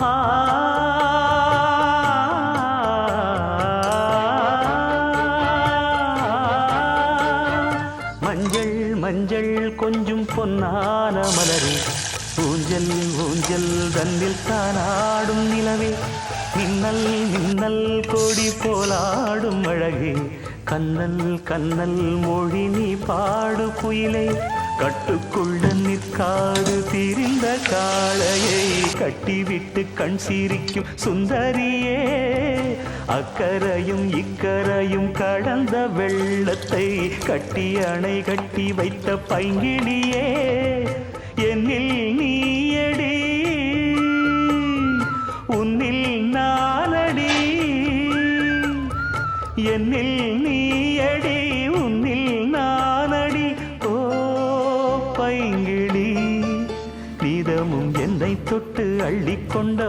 ஆ மஞ்சள் மஞ்சள் கொஞ்சம் பொன்னான மலரே, ஊஞ்சல் ஊஞ்சல் தன்னில் தானாடும் நிலவே, மின்னல் மின்னல் கொடி போலாடும் அழகே, கண்ணல் கண்ணல் மொழி நீ பாடு குயிலே, கட்டுக்குள்ள நிற்காது திரிந்த காளையை கட்டிவிட்டு கண் சிரிக்கும் சுந்தரியே, அக்கரையும் இக்கரையும் கடந்த வெள்ளத்தை கட்டி அணை கட்டி வைத்த பைங்கிளியே, என்னில் நீயடி உன்னில் நானடி, என்னில் நீயடி உன்னில் நானடி, ஓ பைங்கிளி நீதமும் என்னை தொட்டு அள்ளிக்கொண்ட